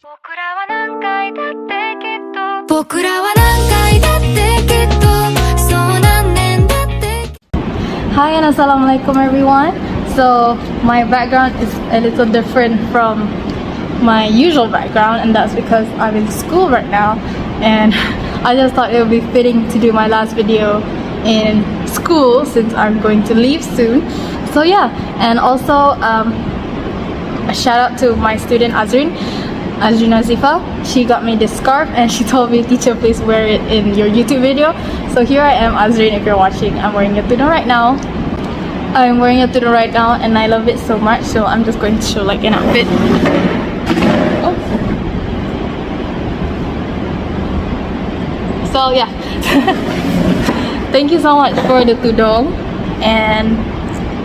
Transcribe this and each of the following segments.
僕らは何回だってきっと僕らは何回だってきっとそう何年だって Hi and assalamualaikum everyone. So my background is a little different from my usual background, and that's because I'm in school right now, and I just thought it would be fitting to do my last video in school since I'm going to leave soon. So yeah, and also a shout out to my student Azrin Azifa. She got me this scarf and she told me, teacher, please wear it in your YouTube video. So here I am, Azrin, if you're watching. I'm wearing it right now. And I love it so much, so I'm just going to show like an outfit. Oh. So yeah. Thank you so much for the tudong and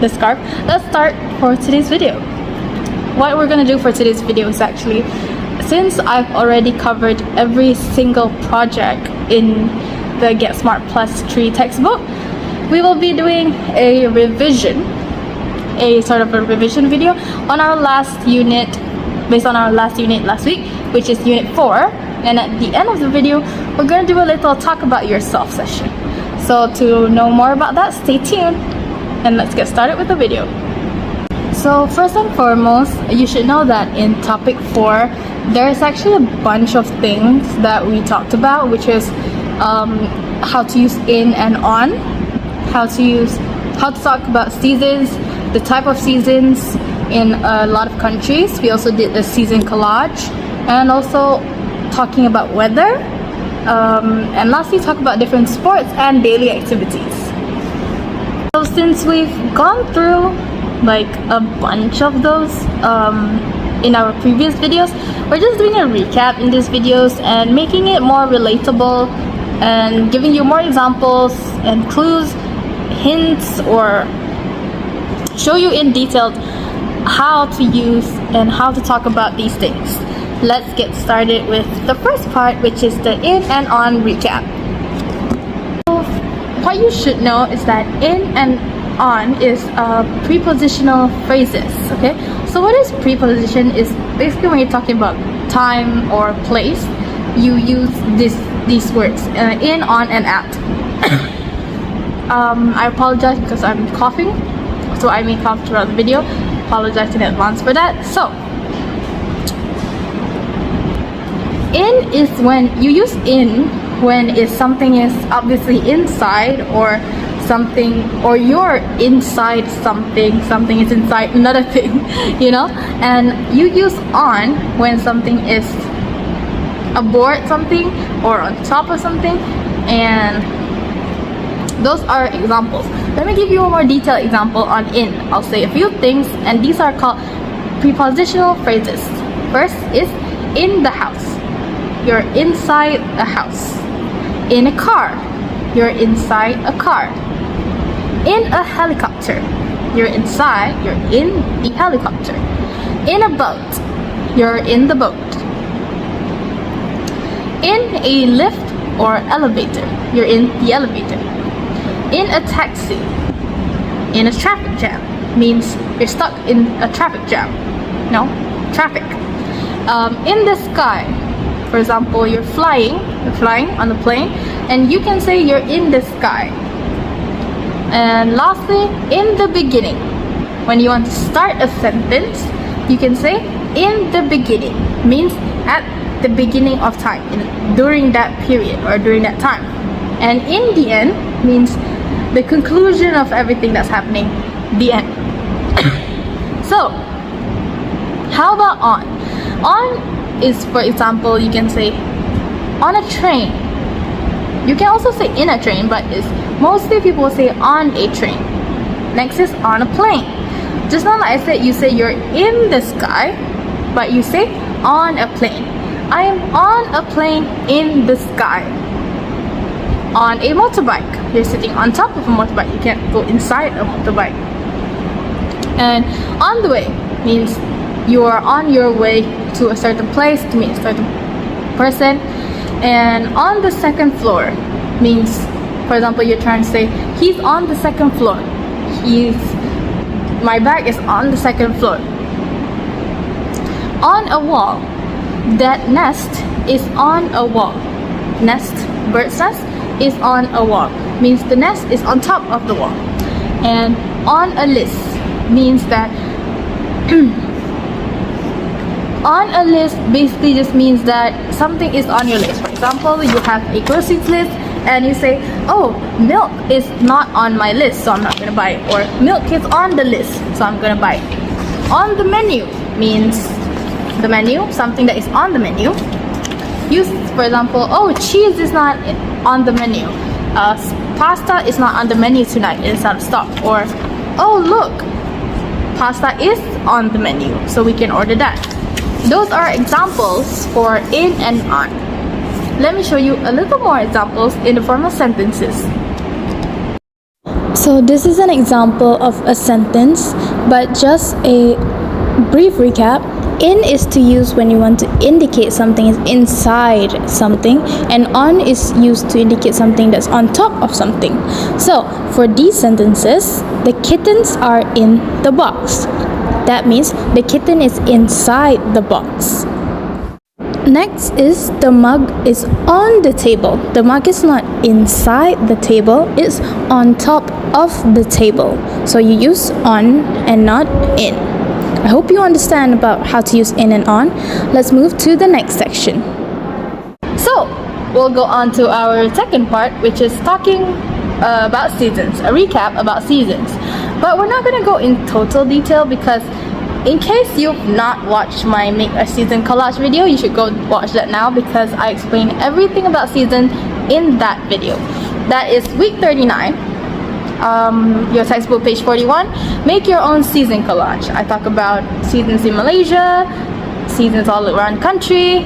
the scarf. Let's start for today's video. What we're gonna do for today's video is actually, since I've already covered every single project in the Get Smart Plus 3 textbook, we will be doing a revision, a sort of a revision video on our last unit, based on our last unit last week, which is unit 4. And at the end of the video, we're gonna do a little talk about yourself session. So to know more about that, stay tuned and let's get started with the video. So first and foremost, you should know that in topic 4, there's actually a bunch of things that we talked about, which is how to use in and on, how to talk about seasons, the type of seasons in a lot of countries. We also did the season collage, and also talking about weather, and lastly talk about different sports and daily activities. So since we've gone through like a bunch of those in our previous videos, we're just doing a recap in these videos and making it more relatable and giving you more examples and clues, hints, or show you in detail how to use and how to talk about these things. Let's get started with the first part, which is the in and on recap. So what you should know is that in and on is prepositional phrases. Okay, so what is preposition is basically when you're talking about time or place, you use these words in, on, and at. I apologize because I'm coughing, so I may cough throughout the video. Apologize in advance for that. So in is when you use in when something is obviously inside, or something, or you're inside something is inside another thing, you know. And you use on when something is aboard something or on top of something, and those are examples. Let me give you a more detailed example on in. I'll say a few things, and these are called prepositional phrases. First is in the house. You're inside a house. In a car. You're inside a car. In a helicopter. You're in the helicopter. In a boat. You're in the boat. In a lift or elevator. You're in the elevator. In a taxi. In a traffic jam. Means you're stuck in a traffic jam. No? Traffic. In the sky. For example, you're flying on the plane, and you can say you're in the sky. And lastly, in the beginning. When you want to start a sentence, you can say in the beginning. Means at the beginning of time, during that period or during that time. And in the end means the conclusion of everything that's happening, the end. So, how about on? On is, for example, you can say on a train. You can also say in a train, but mostly people say on a train. Next is on a plane. Just now like I said, you say you're in the sky, but you say on a plane. I am on a plane in the sky. On a motorbike. You're sitting on top of a motorbike. You can't go inside a motorbike. And on the way means you are on your way to a certain place to meet a certain person. And on the second floor means, for example, you're trying to say he's on the second floor. My bag is on the second floor. On a wall that nest is on a wall. Nest, bird's nest, is on a wall. Means the nest is on top of the wall. And on a list means that on a list basically just means that something is on your list. For example, you have a groceries list and you say, oh, milk is not on my list, so I'm not gonna buy it. Or milk is on the list, so I'm gonna buy it. On the menu means the menu, something that is on the menu. Use, for example, oh, cheese is not on the menu. Pasta is not on the menu tonight, it's out of stock. Or, oh, look, pasta is on the menu, so we can order that. Those are examples for in and on. Let me show you a little more examples in the form of sentences. So this is an example of a sentence, but just a brief recap. In is to use when you want to indicate something is inside something, and on is used to indicate something that's on top of something. So for these sentences, the kittens are in the box. That means the kitten is inside the box. Next is the mug is on the table. The mug is not inside the table, it's on top of the table. So you use on and not in. I hope you understand about how to use in and on. Let's move to the next section. So we'll go on to our second part, which is talking about seasons, a recap about seasons. But we're not going to go in total detail because in case you've not watched my Make a Season collage video, you should go watch that now because I explain everything about seasons in that video. That is week 39. Your textbook, page 41. Make your own season collage. I talk about seasons in Malaysia, seasons all around the country.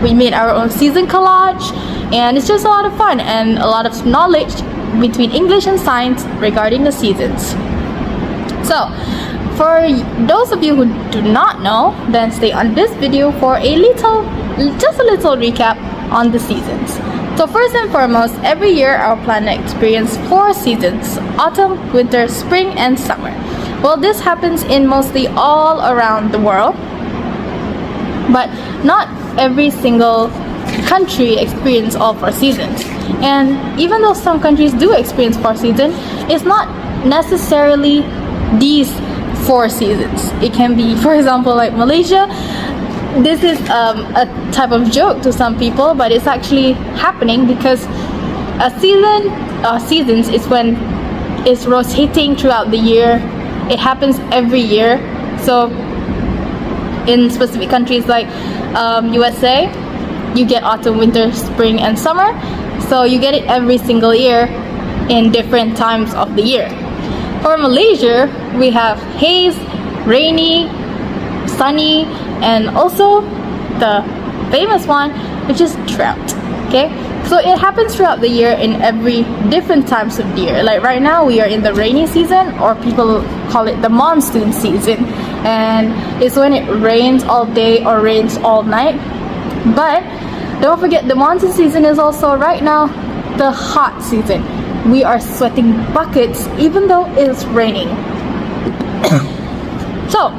We made our own season collage, and it's just a lot of fun and a lot of knowledge between English and science regarding the seasons. So for those of you who do not know, then stay on this video for just a little recap on the seasons. So first and foremost, every year our planet experiences 4 seasons: autumn, winter, spring, and summer. Well, this happens in mostly all around the world, but not every single country experiences all 4 seasons. And even though some countries do experience 4 seasons, it's not necessarily these 4 seasons. It can be, for example, like Malaysia. This is a type of joke to some people, but it's actually happening because seasons is when it's rotating throughout the year. It happens every year. So in specific countries like USA, you get autumn, winter, spring, and summer. So you get it every single year in different times of the year. For Malaysia, we have haze, rainy, sunny, and also the famous one, which is drought. Okay, so it happens throughout the year in every different times of the year. Like right now we are in the rainy season, or people call it the monsoon season, and it's when it rains all day or rains all night. But don't forget, the monsoon season is also right now the hot season. We are sweating buckets even though it's raining. So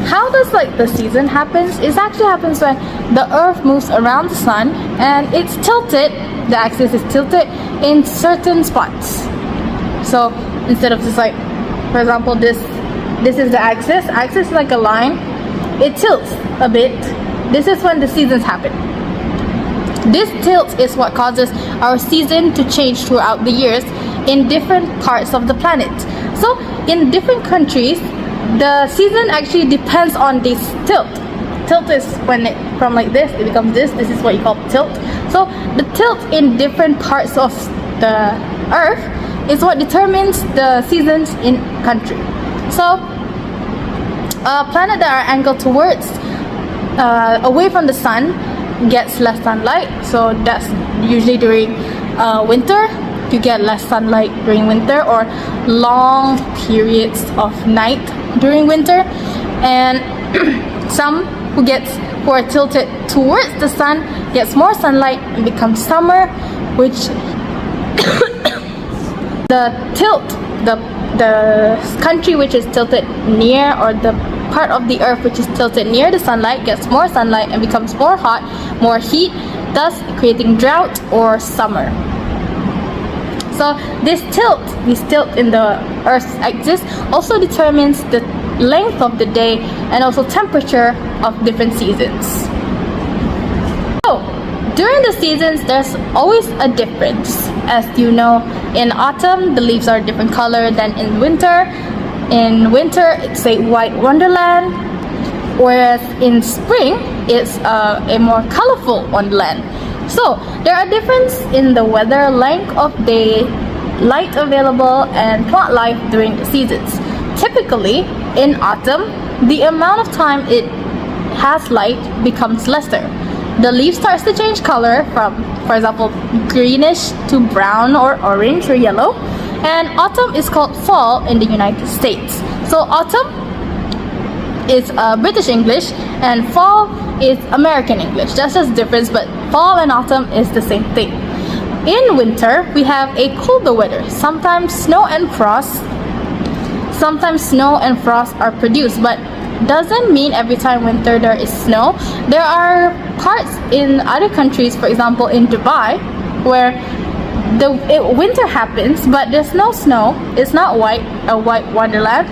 how does the season happens? It actually happens when the earth moves around the sun and it's tilted, the axis is tilted in certain spots. So instead of just for example, this is the axis is like a line, it tilts a bit. This is when the seasons happen. This tilt is what causes our season to change throughout the years in different parts of the planet. So in different countries, the season actually depends on this tilt. Tilt is when from like this, it becomes this. This is what you call tilt. So the tilt in different parts of the earth is what determines the seasons in country. So planets that are angled towards away from the sun gets less sunlight. So that's usually during winter. You get less sunlight during winter, or long periods of night during winter. And some who are tilted towards the sun gets more sunlight and becomes summer, which the country which is tilted near, or the part of the earth which is tilted near the sunlight gets more sunlight and becomes more hot, more heat, thus creating drought or summer. So this tilt in the Earth's axis also determines the length of the day and also temperature of different seasons. So during the seasons, there's always a difference. As you know, in autumn, the leaves are a different color than in winter. In winter, it's a white wonderland, whereas in spring, it's a more colorful wonderland. So there are differences in the weather, length of day, light available, and plant life during the seasons. Typically, in autumn, the amount of time it has light becomes lesser. The leaf starts to change color from, for example, greenish to brown or orange or yellow. And autumn is called fall in the United States. So autumn is British English and fall is American English. That's just difference, but fall and autumn is the same thing. In winter, we have a colder weather. Sometimes snow and frost are produced, but doesn't mean every time winter there is snow. There are parts in other countries, for example in Dubai, where winter happens, but there's no snow. It's not a white wonderland.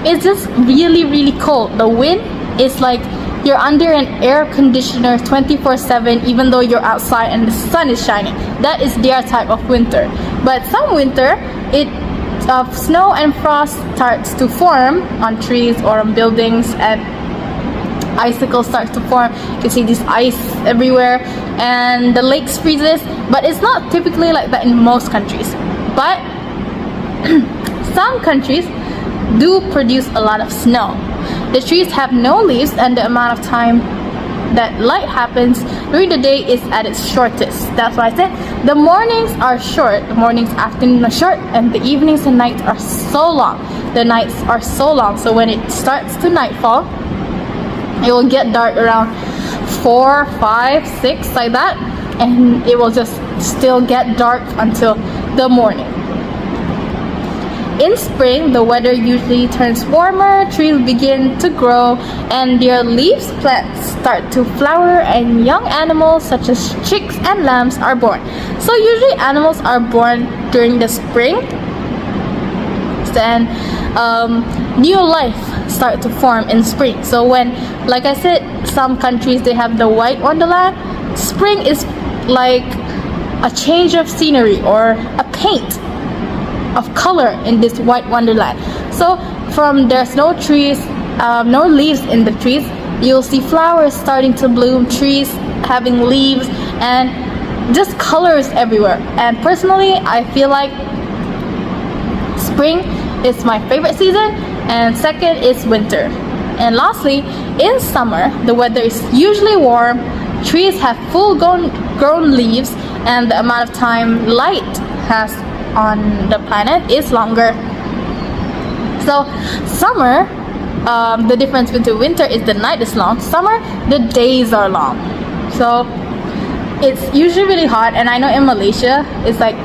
It's just really, really cold. The wind is like you're under an air conditioner 24/7, even though you're outside and the sun is shining. That is their type of winter. But some winter, snow and frost starts to form on trees or on buildings, and icicles starts to form. You can see this ice everywhere, and the lakes freezes. But it's not typically like that in most countries. But some countries do produce a lot of snow. The trees have no leaves, and the amount of time that light happens during the day is at its shortest. That's why I said the mornings are short, the mornings, afternoon are short, and the evenings and nights are so long. The nights are so long, so when it starts to nightfall, it will get dark around 4, 5, 6 like that, and it will just still get dark until the morning. In spring, the weather usually turns warmer, trees begin to grow, and their leaves, plants start to flower, and young animals such as chicks and lambs are born. So usually animals are born during the spring, and new life start to form in spring. So when, like I said, some countries they have the white wonderland, spring is like a change of scenery or a paint of color in this white wonderland. So from there's no trees, no leaves in the trees, you'll see flowers starting to bloom, trees having leaves, and just colors everywhere. And personally, I feel like spring is my favorite season, and second is winter. And lastly, in summer, the weather is usually warm, trees have full grown leaves, and the amount of time light has on the planet is longer. So summer, the difference between winter is the night is long. Summer, the days are long. So it's usually really hot, and I know in Malaysia it's like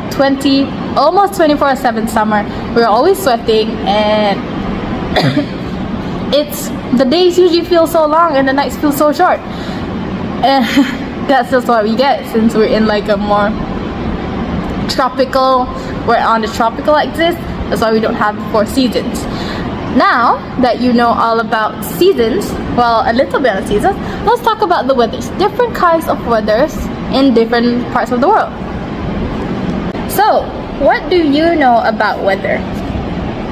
almost 24/7 summer. We're always sweating, and the days usually feel so long and the nights feel so short. And that's just what we get since we're in like a more tropical, we're on the tropical axis. That's why we don't have the 4 seasons. Now that you know all about seasons, well, a little bit of seasons, let's talk about the weathers. Different kinds of weathers in different parts of the world. So, what do you know about weather?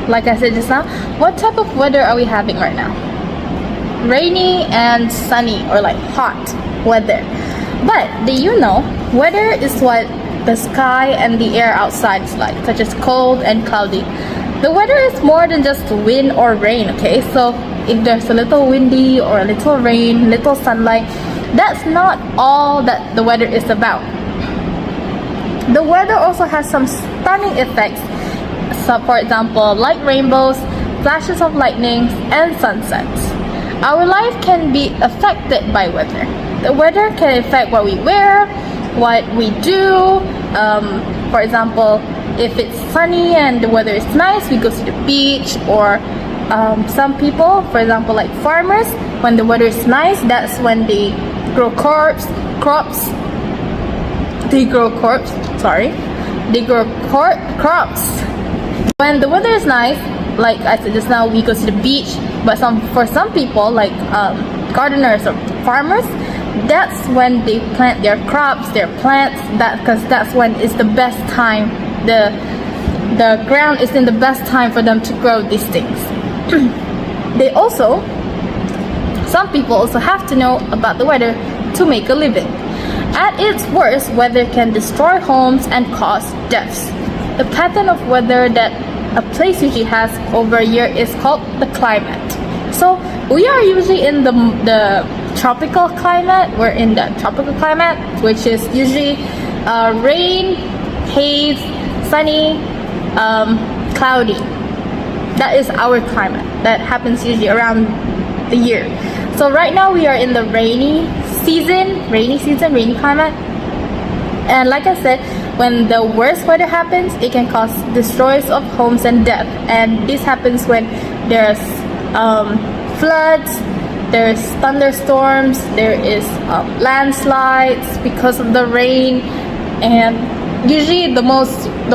Like I said just now, what type of weather are we having right now? Rainy and sunny, or like hot weather. But do you know, weather is what the sky and the air outside is like, such as cold and cloudy. The weather is more than just wind or rain, okay? So if there's a little windy or a little rain, little sunlight, that's not all that the weather is about. The weather also has some stunning effects. So for example, light rainbows, flashes of lightning, and sunsets. Our life can be affected by weather. The weather can affect what we wear, what we do. For example, if it's sunny and the weather is nice, we go to the beach, or some people, for example, like farmers, when the weather is nice, that's when they grow crops. They grow crops. When the weather is nice, like I said just now, we go to the beach. But for some people, like gardeners or farmers, that's when they plant their crops, their plants. Because that's when it's the best time. The ground is in the best time for them to grow these things. Some people also have to know about the weather to make a living. At its worst, weather can destroy homes and cause deaths. The pattern of weather that a place usually has over a year is called the climate. So we are usually in the tropical climate. We're in the tropical climate, which is usually rain, haze, sunny, cloudy. That is our climate. That happens usually around the year. So right now we are in the rainy climate. And like I said, when the worst weather happens, it can cause destroys of homes and death. And this happens when there's floods, there's thunderstorms, there is landslides because of the rain. And usually the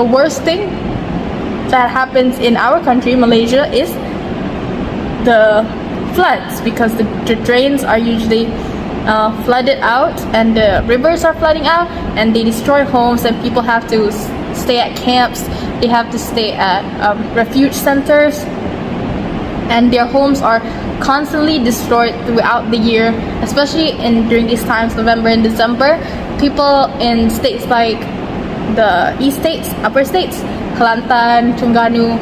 worst thing that happens in our country, Malaysia, is the floods, because the drains are usually flooded out and the rivers are flooding out, and they destroy homes, and people have to stay at camps, they have to stay at refuge centers, and their homes are constantly destroyed throughout the year, especially during these times, November and December. People in states like the east states, upper states, Kelantan, Terengganu,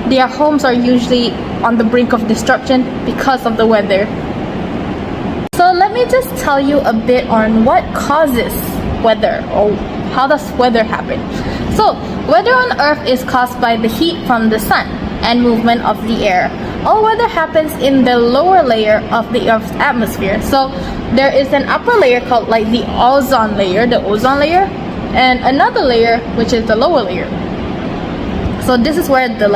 their homes are usually on the brink of destruction because of the weather. So let me just tell you a bit on what causes weather, or how does weather happen. So weather on Earth is caused by the heat from the sun and movement of the air. All weather happens in the lower layer of the Earth's atmosphere. So there is an upper layer called like the ozone layer, and another layer which is the lower layer. So this is where the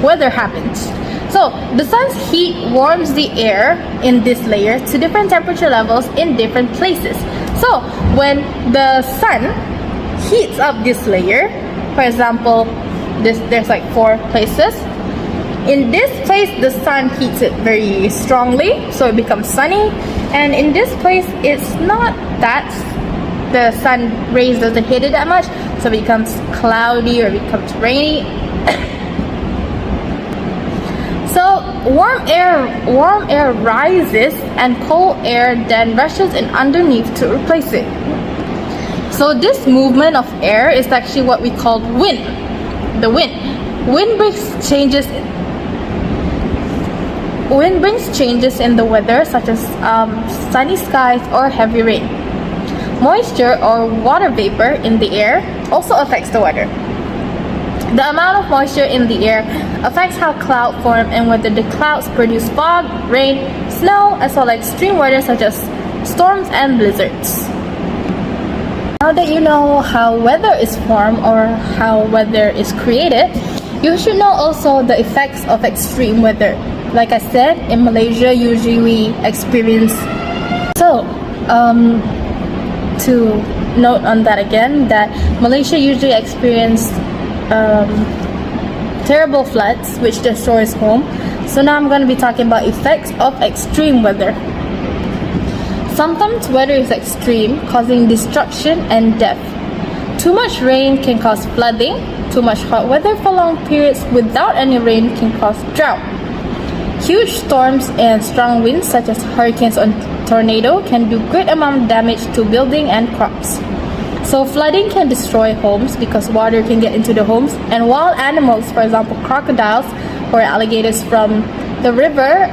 weather happens. So the sun's heat warms the air in this layer to different temperature levels in different places. So when the sun heats up this layer, for example, there's like 4 places. In this place, the sun heats it very strongly, so it becomes sunny. And in this place, it's not that, the sun rays doesn't hit it that much, so it becomes cloudy or it becomes rainy. So warm air rises and cold air then rushes in underneath to replace it. So this movement of air is actually what we call wind. The wind brings changes in the weather, such as sunny skies or heavy rain. Moisture or water vapor in the air also affects the weather. The amount of moisture in the air affects how clouds form and whether the clouds produce fog, rain, snow, as well as extreme weather such as storms and blizzards. Now that you know how weather is formed or how weather is created, you should know also the effects of extreme weather. Like I said, in Malaysia, usually we experience. So, to note on that again, that Malaysia usually experiences terrible floods which destroys home. So now I'm going to be talking about effects of extreme weather. Sometimes weather is extreme, causing destruction and death. Too much rain can cause flooding. Too much hot weather for long periods without any rain can cause drought. Huge storms and strong winds such as hurricanes or tornado can do great amount of damage to building and crops. So flooding can destroy homes because water can get into the homes, and wild animals, for example crocodiles or alligators from the river,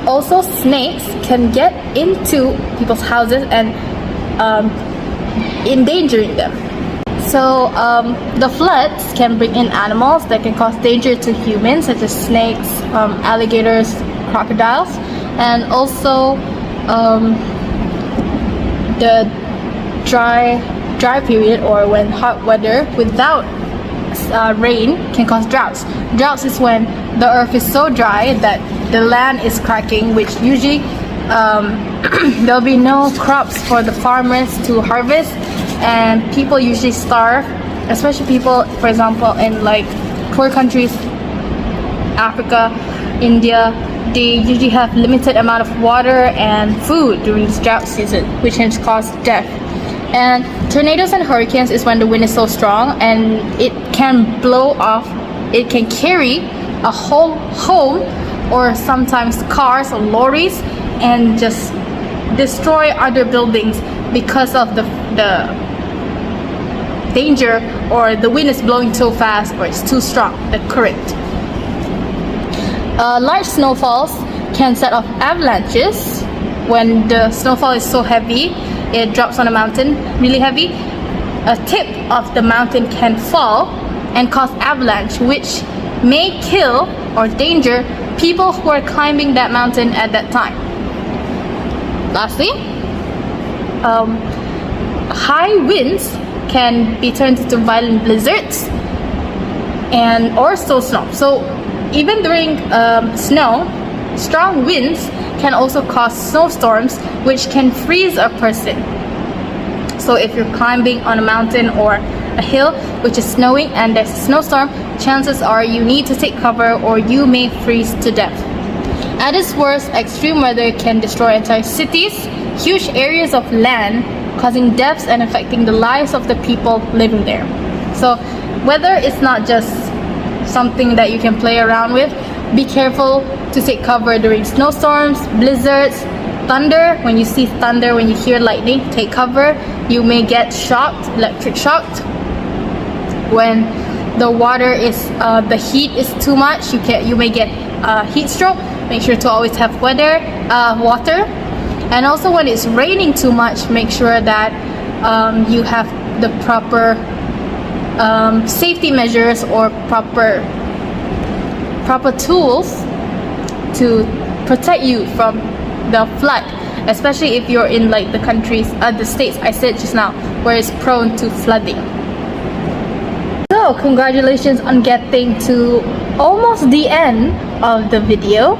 also snakes, can get into people's houses and endangering them. So the floods can bring in animals that can cause danger to humans, such as snakes, alligators, crocodiles, and also the dry period, or when hot weather without rain can cause droughts. Droughts is when the earth is so dry that the land is cracking, which usually there'll be no crops for the farmers to harvest, and people usually starve, especially people, for example, in like poor countries, Africa, India. They usually have limited amount of water and food during this drought season, which can cause death. And tornadoes and hurricanes is when the wind is so strong and it can blow off, it can carry a whole home or sometimes cars or lorries and just destroy other buildings because of the danger, or the wind is blowing too fast or it's too strong, the current. Large snowfalls can set off avalanches. When the snowfall is so heavy, it drops on a mountain really heavy, a tip of the mountain can fall and cause avalanche, which may kill or danger people who are climbing that mountain at that time. Lastly, high winds can be turned into violent blizzards and or snow. So even during snow, strong winds can also cause snowstorms, which can freeze a person. So if you're climbing on a mountain or a hill which is snowing and there's a snowstorm, chances are you need to take cover or you may freeze to death. At its worst, extreme weather can destroy entire cities, huge areas of land, causing deaths and affecting the lives of the people living there. So weather is not just something that you can play around with. Be careful to take cover during snowstorms, blizzards, thunder. When you see thunder, when you hear lightning, take cover. You may get shocked, electric shocked. When the water is, the heat is too much, you may get heat stroke. Make sure to always have water. And also when it's raining too much, make sure that you have the proper safety measures or proper tools to protect you from the flood, especially if you're in like the countries, the states I said just now, where it's prone to flooding. So congratulations on getting to almost the end of the video.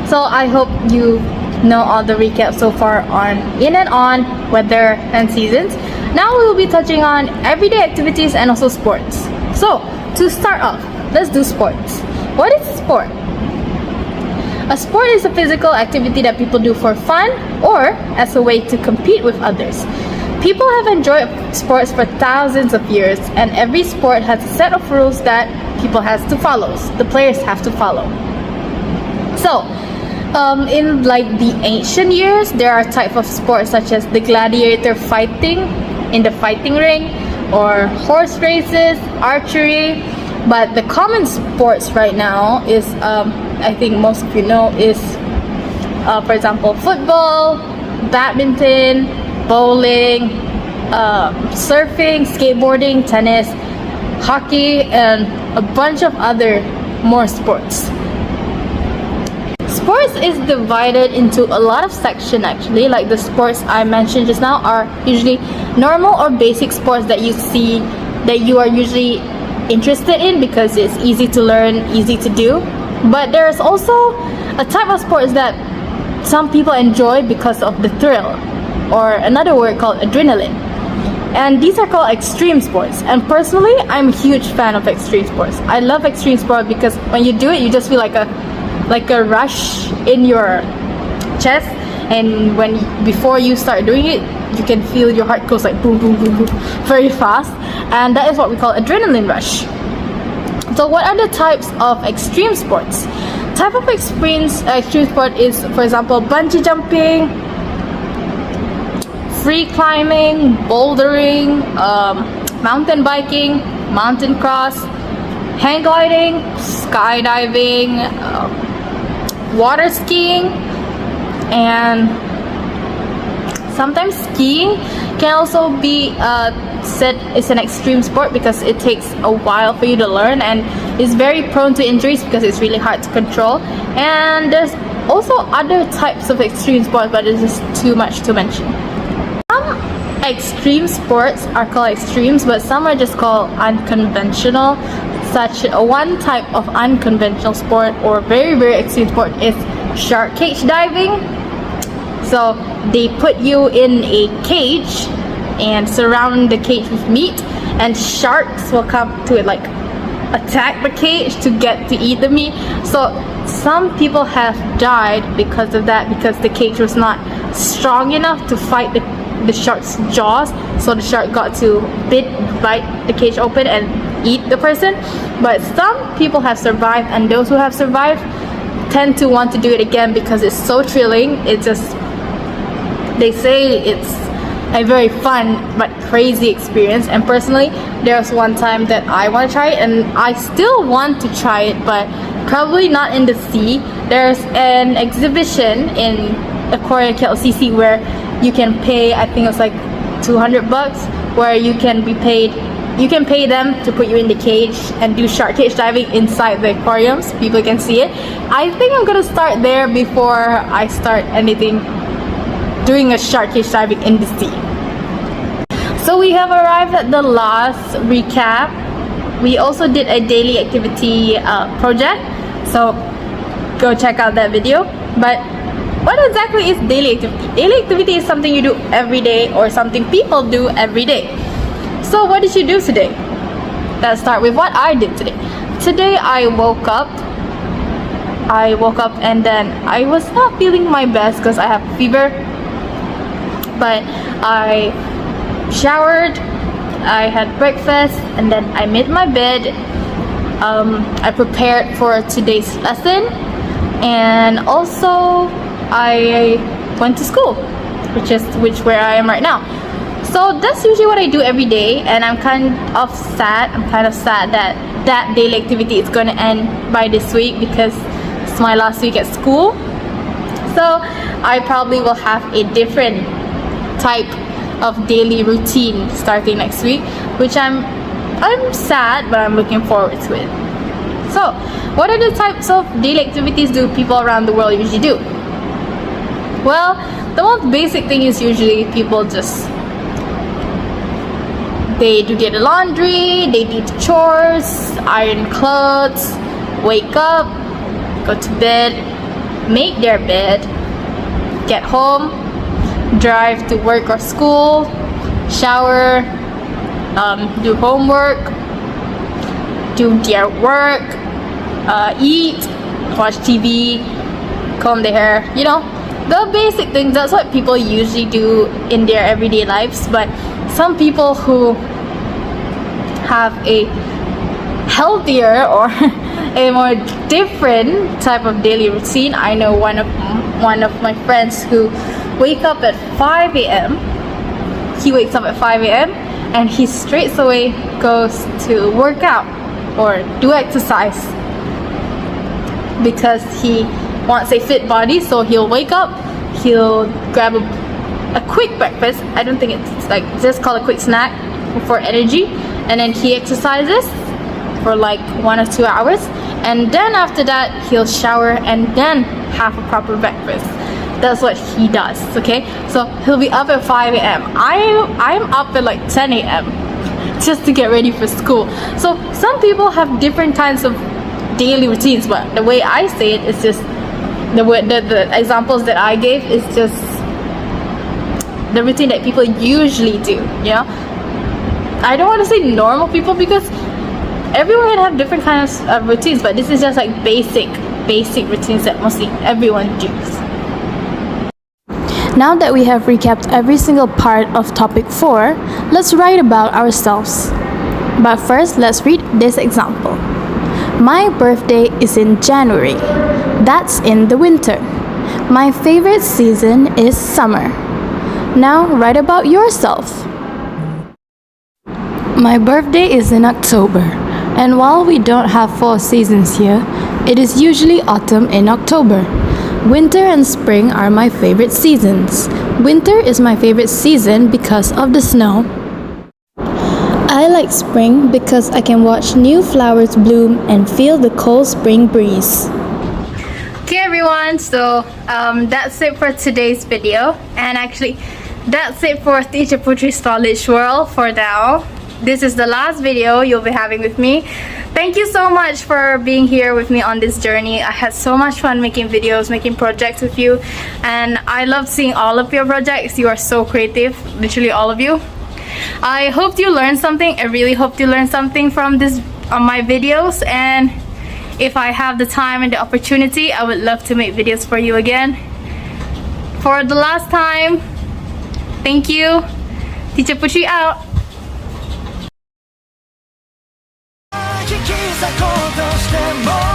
So I hope you know all the recap so far on in and on weather and seasons. Now we will be touching on everyday activities and also sports. So to start off, let's do sports. What is a sport? A sport is a physical activity that people do for fun or as a way to compete with others. People have enjoyed sports for thousands of years, and every sport has a set of rules that people has to follow. The players have to follow. So in like the ancient years, there are types of sports such as the gladiator fighting in the fighting ring, or horse races, archery. But the common sports right now is, I think most of you know, is for example football, badminton, bowling, surfing, skateboarding, tennis, hockey, and a bunch of other more sports. Sports is divided into a lot of sections actually. Like the sports I mentioned just now are usually normal or basic sports that you see, that you are usually interested in because it's easy to learn, easy to do. But there's also a type of sports that some people enjoy because of the thrill, or another word called adrenaline. And these are called extreme sports. And personally, I'm a huge fan of extreme sports. I love extreme sport because when you do it, you just feel like a rush in your chest, and before you start doing it, you can feel your heart goes like boom boom boom boom very fast, and that is what we call adrenaline rush. So what are the types of extreme sports? Type of extreme sport is, for example, bungee jumping, free climbing, bouldering, mountain biking, mountain cross, hang gliding, skydiving, water skiing, and sometimes skiing can also be said is an extreme sport because it takes a while for you to learn and is very prone to injuries because it's really hard to control. And there's also other types of extreme sports, but it's just too much to mention. Some extreme sports are called extremes, but some are just called unconventional. Such one type of unconventional sport or very extreme sport is shark cage diving. So they put you in a cage and surround the cage with meat, and sharks will come to like attack the cage to get to eat the meat. So some people have died because of that, because the cage was not strong enough to fight the shark's jaws. So the shark got to bite the cage open and eat the person. But some people have survived, and those who have survived tend to want to do it again because it's so thrilling. It just, they say it's a very fun but crazy experience. And personally, there's one time that I want to try it, and I still want to try it, but probably not in the sea. There's an exhibition in Aquaria KLCC where you can pay, I think it's like $200, where you can pay them to put you in the cage and do shark cage diving inside the aquariums. People can see it. I think I'm gonna start there before I start doing a shark cage diving in the sea. So we have arrived at the last recap. We also did a daily activity project, so go check out that video. But what exactly is daily activity? Daily activity is something you do every day, or something people do every day. So what did you do today? Let's start with what I did today. Today I woke up and then I was not feeling my best because I have fever, but I showered, I had breakfast, and then I made my bed. I prepared for today's lesson, and also I went to school, which where I am right now. So that's usually what I do every day, and I'm kind of sad that daily activity is going to end by this week because it's my last week at school. So I probably will have a different type of daily routine starting next week, which I'm sad, but I'm looking forward to it. So what are the types of daily activities do people around the world usually do? Well, the most basic thing is usually people they do their laundry, they do the chores, iron clothes, wake up, go to bed, make their bed, get home, drive to work or school, shower, do homework, do their work, eat, watch TV, comb their hair, the basic things. That's what people usually do in their everyday lives. But some people who have a healthier or a more different type of daily routine. I know one of my friends who wake up at 5 a.m. He wakes up at 5 a.m. and he straight away goes to work out or do exercise because he wants a fit body. So he'll wake up, he'll grab a quick breakfast. I don't think it's like just called a quick snack for energy, and then he exercises for like 1 or 2 hours, and then after that he'll shower and then have a proper breakfast. That's what he does. Okay, so he'll be up at 5 a.m. I'm up at like 10 a.m. just to get ready for school. So some people have different kinds of daily routines, but the way I say it is just the examples that I gave is just the routine that people usually do. I don't want to say normal people because everyone can have different kinds of routines, but this is just like basic routines that mostly everyone does. Now that we have recapped every single part of topic 4, let's write about ourselves. But first, let's read this example. My birthday is in January. That's in the winter. My favorite season is summer. Now write about yourself. My birthday is in October, and while we don't have 4 seasons here, it is usually autumn in October. Winter and spring are my favorite seasons. Winter is my favorite season because of the snow. I like spring because I can watch new flowers bloom and feel the cold spring breeze. Okay everyone, so that's it for today's video. And actually that's it for Teacher Putri's College World for now. This is the last video you'll be having with me. Thank you so much for being here with me on this journey. I had so much fun making videos, making projects with you, and I love seeing all of your projects. You are so creative, literally all of you. I hope you learned something. I really hope you learned something from this my videos, and if I have the time and the opportunity, I would love to make videos for you again. For the last time, thank you. Teacher Putri out. 引き裂こうとしても